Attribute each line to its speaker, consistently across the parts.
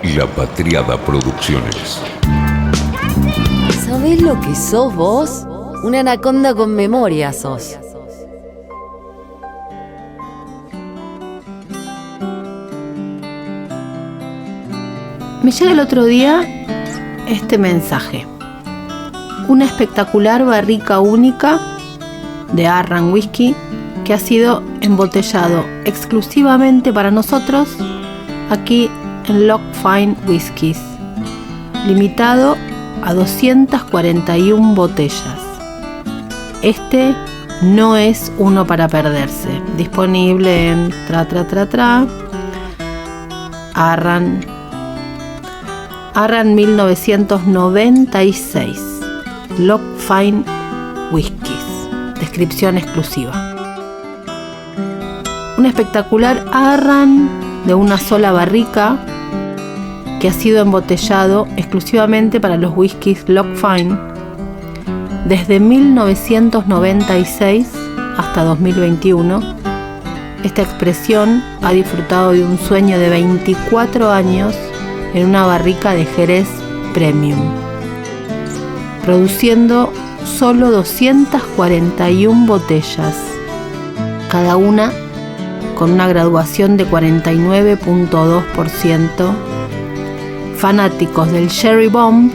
Speaker 1: y La Patriada Producciones.
Speaker 2: ¿Sabés lo que sos vos? Una anaconda con memoria sos.
Speaker 3: Me llega el otro día este mensaje. Una espectacular barrica única de Arran Whisky que ha sido embotellado exclusivamente para nosotros aquí en Lock Fine Whiskies, limitado a 241 botellas. Este no es uno para perderse. Disponible en Arran 1996. Lock Fine Whiskies. Descripción exclusiva. Un espectacular Arran de una sola barrica que ha sido embotellado exclusivamente para los whiskies Lock Fine desde 1996 hasta 2021. Esta expresión ha disfrutado de un sueño de 24 años en una barrica de Jerez Premium, produciendo solo 241 botellas, cada una con una graduación de 49.2%. Fanáticos del Cherry Bomb,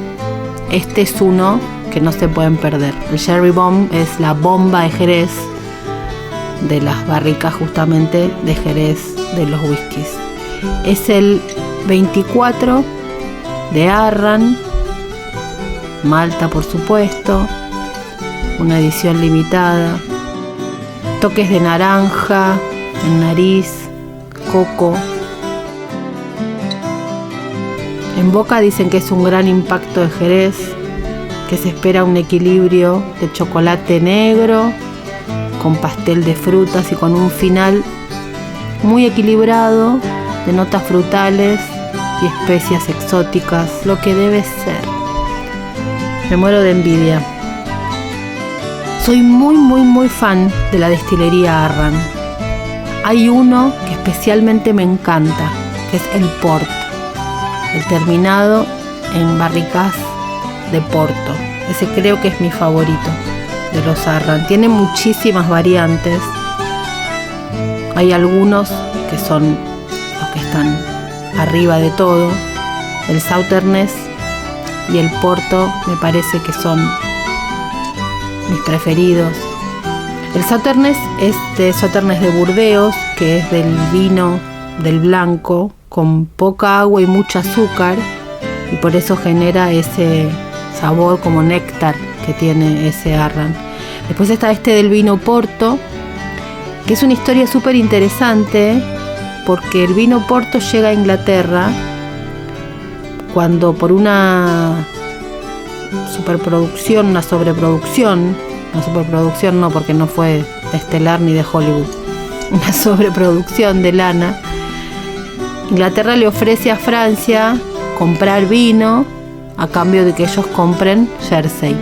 Speaker 3: este es uno que no se pueden perder. El Cherry Bomb es la bomba de Jerez, de las barricas justamente de Jerez de los whiskies. Es el 24 de Arran, Malta por supuesto, una edición limitada, toques de naranja, en nariz, coco. En boca dicen que es un gran impacto de Jerez, que se espera un equilibrio de chocolate negro con pastel de frutas y con un final muy equilibrado de notas frutales y especias exóticas, lo que debe ser. Me muero de envidia. Soy muy fan de la destilería Arran. Hay uno que especialmente me encanta, que es el Port, el terminado en barricas de Porto. Ese creo que es mi favorito de los Arran. Tiene muchísimas variantes. Hay algunos que son los que están arriba de todo. El Sauternes y el Porto me parece que son mis preferidos. El Sauternes es de Sauternes de Burdeos, que es del vino del blanco, con poca agua y mucho azúcar, y por eso genera ese sabor como néctar que tiene ese Arran. Después está este del vino Porto, que es una historia súper interesante, porque el vino Porto llega a Inglaterra cuando por una sobreproducción no, porque no fue estelar ni de Hollywood, una sobreproducción de lana, Inglaterra le ofrece a Francia comprar vino a cambio de que ellos compren Jersey.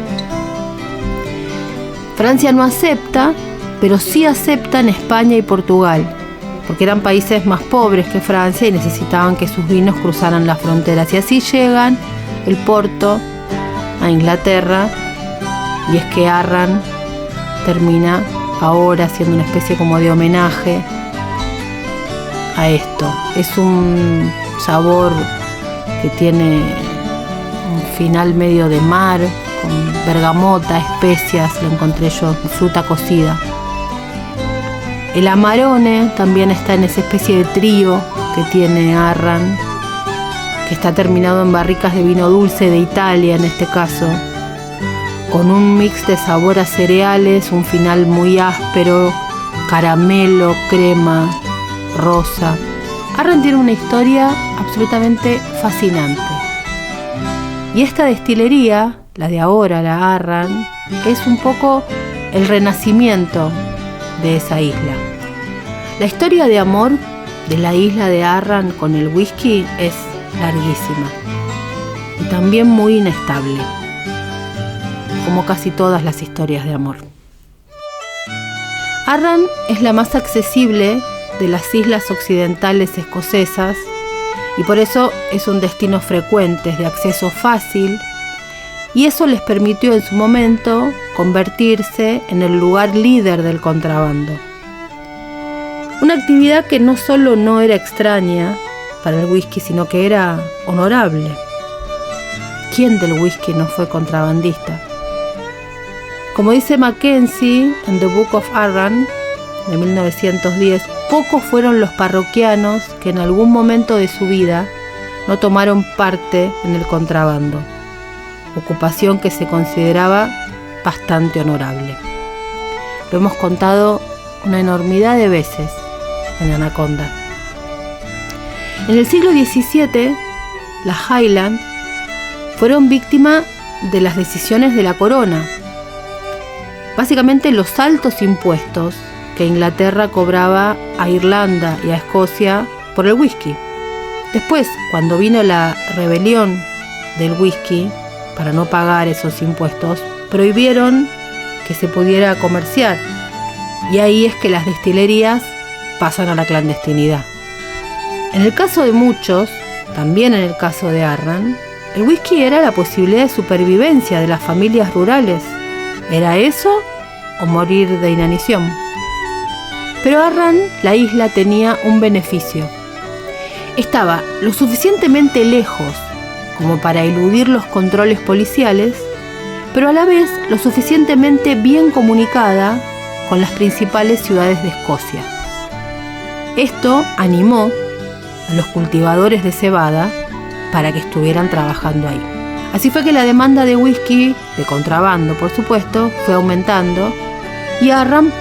Speaker 3: Francia no acepta, pero sí aceptan España y Portugal, porque eran países más pobres que Francia y necesitaban que sus vinos cruzaran las fronteras. Y así llegan el Porto a Inglaterra, y es que Arran termina ahora siendo una especie como de homenaje a esto. Es un sabor que tiene un final medio de mar, con bergamota, especias, lo encontré yo, fruta cocida. El Amarone también está en esa especie de trío que tiene Arran, que está terminado en barricas de vino dulce de Italia en este caso, con un mix de sabor a cereales, un final muy áspero, caramelo, crema, rosa. Arran tiene una historia absolutamente fascinante. Y esta destilería, la de ahora, la Arran, es un poco el renacimiento de esa isla. La historia de amor de la isla de Arran con el whisky es larguísima y también muy inestable, como casi todas las historias de amor. Arran es la más accesible de las islas occidentales escocesas y por eso es un destino frecuente, es de acceso fácil, y eso les permitió en su momento convertirse en el lugar líder del contrabando. Una actividad que no solo no era extraña para el whisky, sino que era honorable. ¿Quién del whisky no fue contrabandista? Como dice Mackenzie en The Book of Arran, de 1910, pocos fueron los parroquianos que en algún momento de su vida no tomaron parte en el contrabando, ocupación que se consideraba bastante honorable. Lo hemos contado una enormidad de veces en Anaconda. En el siglo XVII, las Highlands fueron víctimas de las decisiones de la corona. Básicamente los altos impuestos que Inglaterra cobraba a Irlanda y a Escocia por el whisky. Después, cuando vino la rebelión del whisky, para no pagar esos impuestos, prohibieron que se pudiera comerciar. Y ahí es que las destilerías pasan a la clandestinidad. En el caso de muchos, también en el caso de Arran, el whisky era la posibilidad de supervivencia de las familias rurales. ¿Era eso o morir de inanición? Pero Arran, la isla, tenía un beneficio. Estaba lo suficientemente lejos como para eludir los controles policiales, pero a la vez lo suficientemente bien comunicada con las principales ciudades de Escocia. Esto animó a los cultivadores de cebada para que estuvieran trabajando ahí. Así fue que la demanda de whisky, de contrabando por supuesto, fue aumentando y Arran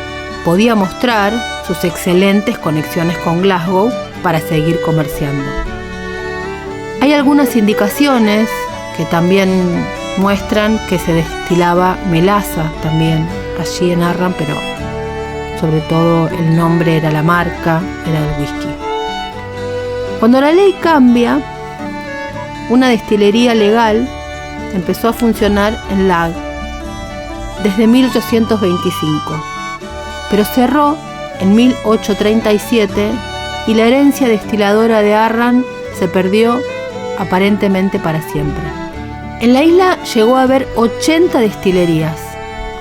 Speaker 3: podía mostrar sus excelentes conexiones con Glasgow para seguir comerciando. Hay algunas indicaciones que también muestran que se destilaba melaza también allí en Arran, pero sobre todo el nombre era la marca, era el whisky. Cuando la ley cambia, una destilería legal empezó a funcionar en Lag desde 1825, pero cerró en 1837 y la herencia destiladora de Arran se perdió aparentemente para siempre. En la isla llegó a haber 80 destilerías,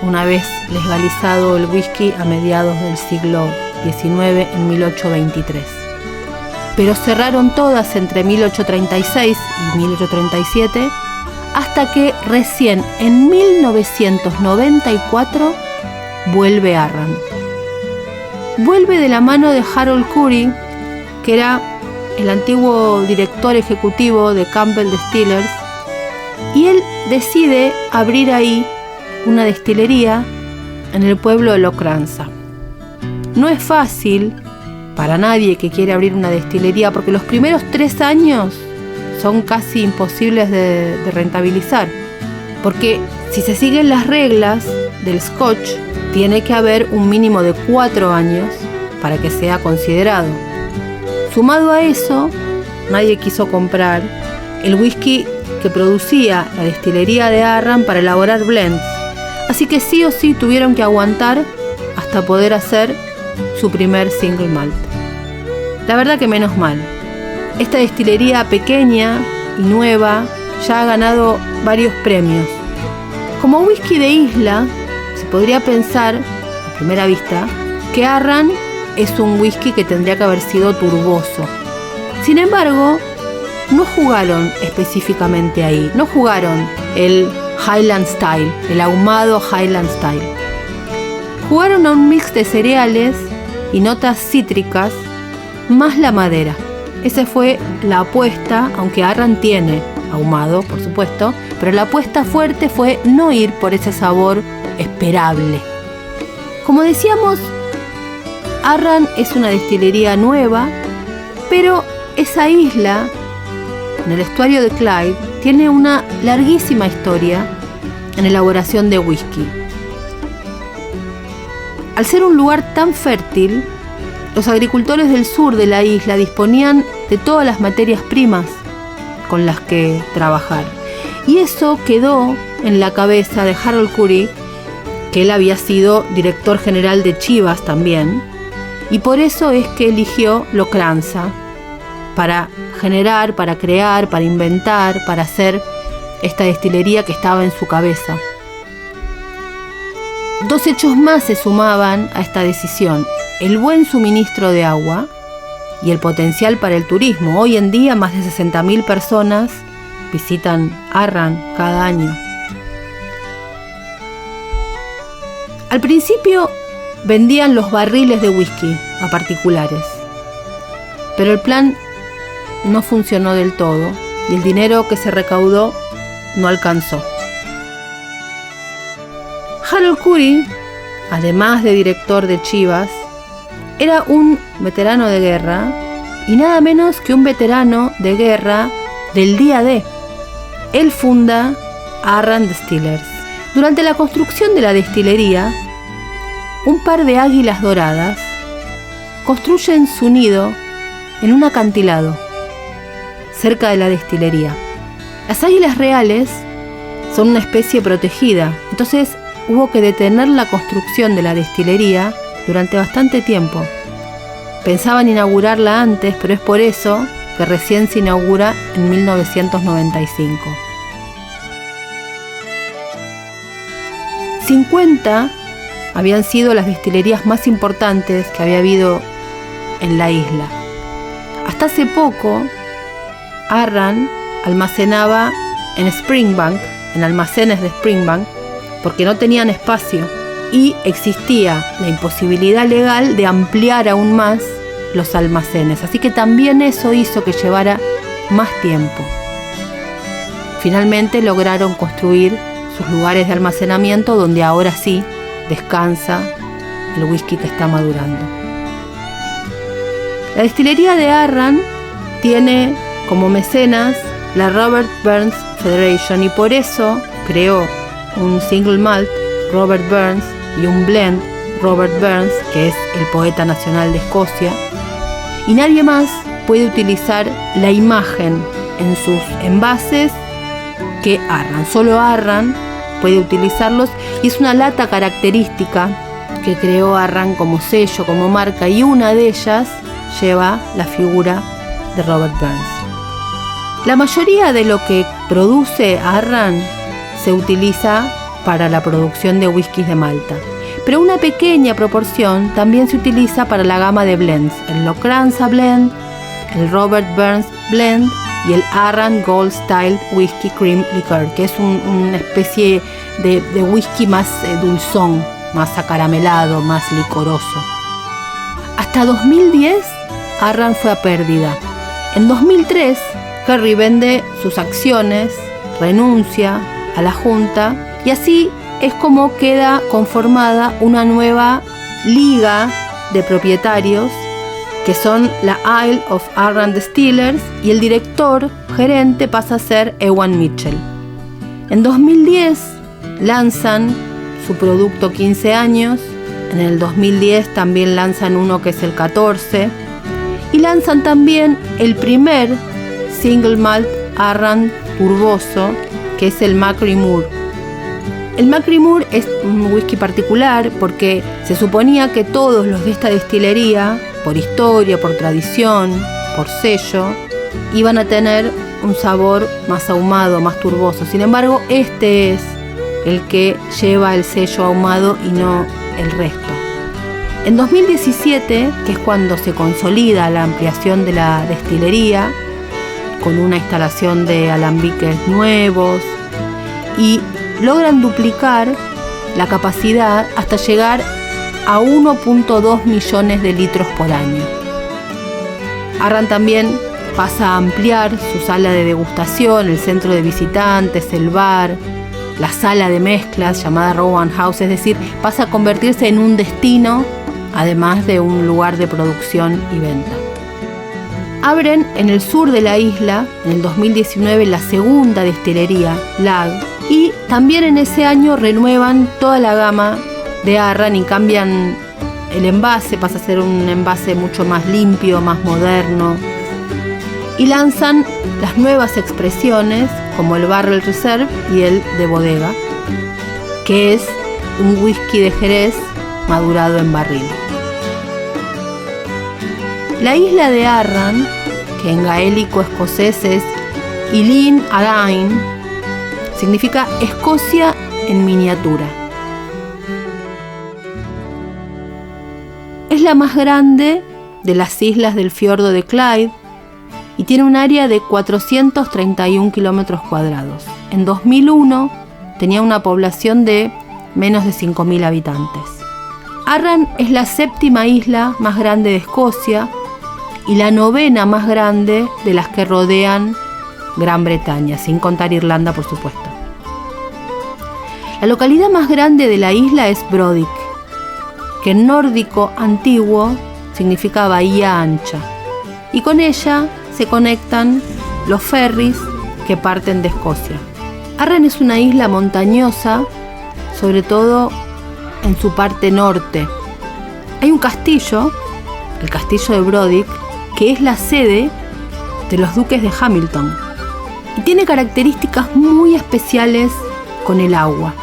Speaker 3: una vez legalizado el whisky a mediados del siglo XIX en 1823. Pero cerraron todas entre 1836 y 1837 hasta que recién en 1994 vuelve Arran. Vuelve de la mano de Harold Curry, que era el antiguo director ejecutivo de Campbell Distillers, y él decide abrir ahí una destilería en el pueblo de Locranza. No es fácil para nadie que quiere abrir una destilería porque los primeros 3 años son casi imposibles de rentabilizar, porque si se siguen las reglas del Scotch tiene que haber un mínimo de 4 años para que sea considerado. Sumado a eso, nadie quiso comprar el whisky que producía la destilería de Arran para elaborar blends, así que sí o sí tuvieron que aguantar hasta poder hacer su primer single malt. La verdad que menos mal. Esta destilería pequeña y nueva ya ha ganado varios premios. Como whisky de isla, se podría pensar, a primera vista, que Arran es un whisky que tendría que haber sido turboso. Sin embargo, no jugaron específicamente ahí, no jugaron el Highland Style, el ahumado Highland Style. Jugaron a un mix de cereales y notas cítricas más la madera. Esa fue la apuesta, aunque Arran tiene ahumado, por supuesto, pero la apuesta fuerte fue no ir por ese sabor esperable. Como decíamos, Arran es una destilería nueva, pero esa isla, en el estuario de Clyde, tiene una larguísima historia en elaboración de whisky. Al ser un lugar tan fértil, los agricultores del sur de la isla disponían de todas las materias primas con las que trabajar. Y eso quedó en la cabeza de Harold Curry, que él había sido director general de Chivas también, y por eso es que eligió Locranza para generar, para crear, para inventar, para hacer esta destilería que estaba en su cabeza. Dos hechos más se sumaban a esta decisión: el buen suministro de agua y el potencial para el turismo. Hoy en día más de 60.000 personas visitan Arran cada año. Al principio vendían los barriles de whisky a particulares, pero el plan no funcionó del todo y el dinero que se recaudó no alcanzó. Harold Curry, además de director de Chivas, era un veterano de guerra y nada menos que un veterano de guerra del día D. Él funda Arran Distillers. Durante la construcción de la destilería, un par de águilas doradas construyen su nido en un acantilado cerca de la destilería. Las águilas reales son una especie protegida, entonces hubo que detener la construcción de la destilería durante bastante tiempo. Pensaban inaugurarla antes, pero es por eso que recién se inaugura en 1995. 50 habían sido las destilerías más importantes que había habido en la isla. Hasta hace poco, Arran almacenaba en Springbank, en almacenes de Springbank, porque no tenían espacio y existía la imposibilidad legal de ampliar aún más los almacenes. Así que también eso hizo que llevara más tiempo. Finalmente lograron construir sus lugares de almacenamiento donde ahora sí descansa el whisky que está madurando. La destilería de Arran tiene como mecenas la Robert Burns Federation y por eso creó un single malt Robert Burns y un blend Robert Burns, que es el poeta nacional de Escocia, y nadie más puede utilizar la imagen en sus envases que Arran. Solo Arran puede utilizarlos y es una lata característica que creó Arran como sello, como marca, y una de ellas lleva la figura de Robert Burns. La mayoría de lo que produce Arran se utiliza para la producción de whiskies de Malta, pero una pequeña proporción también se utiliza para la gama de blends, el Locranza Blend, el Robert Burns Blend y el Arran Gold Style Whiskey Cream Liqueur, que es una especie de whisky más dulzón, más acaramelado, más licoroso. Hasta 2010, Arran fue a pérdida. En 2003, Kerry vende sus acciones, renuncia a la junta y así es como queda conformada una nueva liga de propietarios que son la Isle of Arran Distillers, y el director gerente pasa a ser Ewan Mitchell. En 2010 lanzan su producto 15 años, en el 2010 también lanzan uno que es el 14 y lanzan también el primer single malt Arran turboso, que es el Macri Moor. El Macri Moor es un whisky particular porque se suponía que todos los de esta destilería, por historia, por tradición, por sello, iban a tener un sabor más ahumado, más turboso. Sin embargo, este es el que lleva el sello ahumado y no el resto. En 2017, que es cuando se consolida la ampliación de la destilería, con una instalación de alambiques nuevos, y logran duplicar la capacidad hasta llegar a 1.2 millones de litros por año. Arran también pasa a ampliar su sala de degustación, el centro de visitantes, el bar, la sala de mezclas llamada Rowan House, es decir, pasa a convertirse en un destino, además de un lugar de producción y venta. Abren en el sur de la isla, en el 2019, la segunda destilería, Lag, y también en ese año renuevan toda la gama de Arran y cambian el envase, pasa a ser un envase mucho más limpio, más moderno, y lanzan las nuevas expresiones como el Barrel Reserve y el de bodega, que es un whisky de Jerez madurado en barril. La isla de Arran que en gaélico escocés es Ilin Alain, significa Escocia en miniatura. Es la más grande de las islas del fiordo de Clyde y tiene un área de 431 kilómetros cuadrados. En 2001 tenía una población de menos de 5.000 habitantes. Arran es la 7ª isla más grande de Escocia y la 9ª más grande de las que rodean Gran Bretaña, sin contar Irlanda, por supuesto. La localidad más grande de la isla es Brodick, que en nórdico antiguo significa bahía ancha, y con ella se conectan los ferries que parten de Escocia. Arran es una isla montañosa, sobre todo en su parte norte. Hay un castillo, el castillo de Brodick, que es la sede de los duques de Hamilton y tiene características muy especiales con el agua.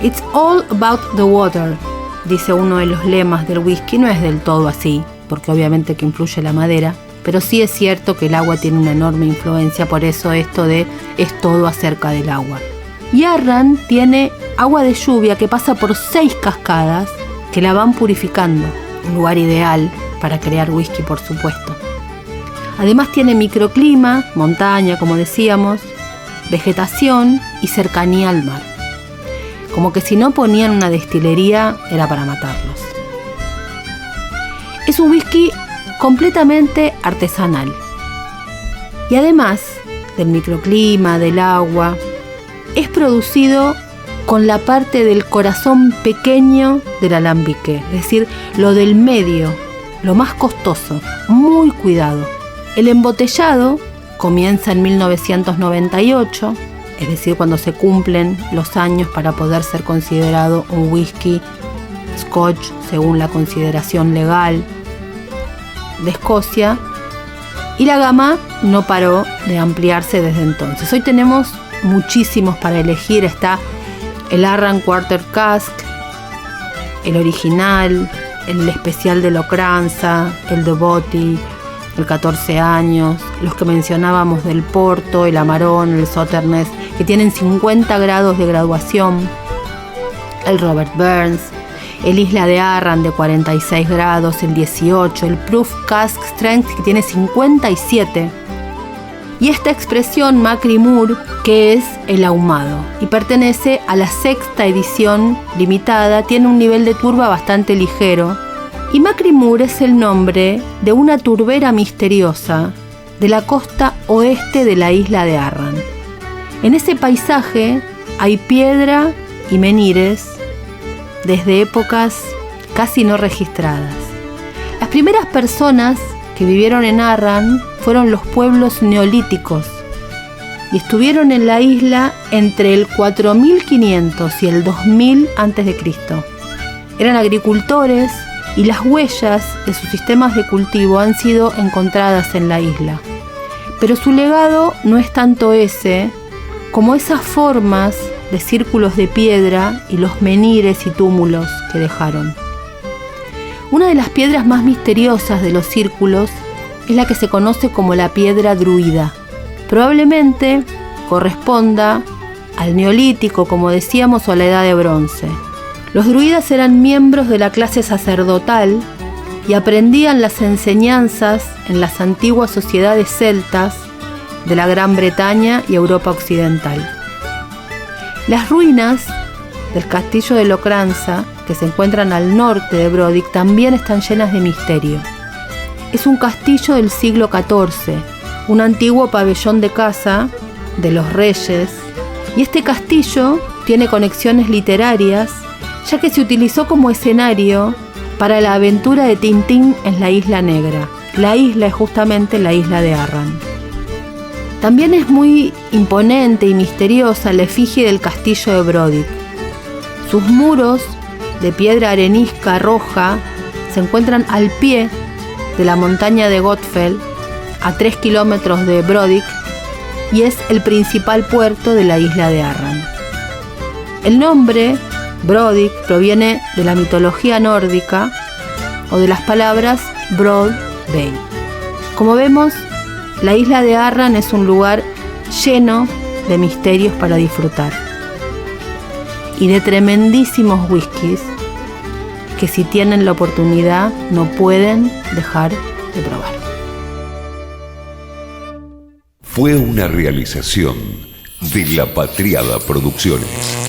Speaker 3: It's all about the water, dice uno de los lemas del whisky. No es del todo así, porque obviamente que influye la madera, pero sí es cierto que el agua tiene una enorme influencia, por eso esto de es todo acerca del agua. Y Arran tiene agua de lluvia que pasa por 6 cascadas que la van purificando, un lugar ideal para crear whisky, por supuesto. Además tiene microclima, montaña, como decíamos, vegetación y cercanía al mar. Como que si no ponían una destilería era para matarlos. Es un whisky completamente artesanal. Y además del microclima, del agua, es producido con la parte del corazón pequeño del alambique, es decir, lo del medio, lo más costoso, muy cuidado. El embotellado comienza en 1998, es decir, cuando se cumplen los años para poder ser considerado un whisky Scotch según la consideración legal de Escocia, y la gama no paró de ampliarse desde entonces. Hoy tenemos muchísimos para elegir. Está el Arran Quarter Cask, el original, el especial de Locranza, el Devoty, el 14 años, los que mencionábamos del Porto, el Amarón, el Sauternes, que tienen 50 grados de graduación, el Robert Burns, el Isla de Arran de 46 grados, el 18, el Proof Cask Strength que tiene 57, y esta expresión Macri Moor, que es el ahumado y pertenece a la 6ª edición limitada, tiene un nivel de turba bastante ligero. Y Macri Moor es el nombre de una turbera misteriosa de la costa oeste de la isla de Arran. En ese paisaje hay piedra y menires desde épocas casi no registradas. Las primeras personas que vivieron en Arran fueron los pueblos neolíticos y estuvieron en la isla entre el 4500 y el 2000 a.C. Eran agricultores y las huellas de sus sistemas de cultivo han sido encontradas en la isla. Pero su legado no es tanto ese, como esas formas de círculos de piedra y los menires y túmulos que dejaron. Una de las piedras más misteriosas de los círculos es la que se conoce como la piedra druida. Probablemente corresponda al neolítico, como decíamos, o a la edad de bronce. Los druidas eran miembros de la clase sacerdotal y aprendían las enseñanzas en las antiguas sociedades celtas de la Gran Bretaña y Europa occidental. Las ruinas del castillo de Locranza, que se encuentran al norte de Brodick, también están llenas de misterio. Es un castillo del siglo XIV, un antiguo pabellón de caza de los reyes, y este castillo tiene conexiones literarias, ya que se utilizó como escenario para la aventura de Tintín en la Isla Negra. La isla es justamente la isla de Arran. También es muy imponente y misteriosa la efigie del castillo de Brodick. Sus muros de piedra arenisca roja se encuentran al pie de la montaña de Godfell, a 3 kilómetros de Brodick, y es el principal puerto de la isla de Arran. El nombre Brodick proviene de la mitología nórdica o de las palabras Broad Bay. Como vemos, La isla de Arran es un lugar lleno de misterios para disfrutar y de tremendísimos whiskies que si tienen la oportunidad no pueden dejar de probar.
Speaker 1: Fue una realización de La Patriada Producciones.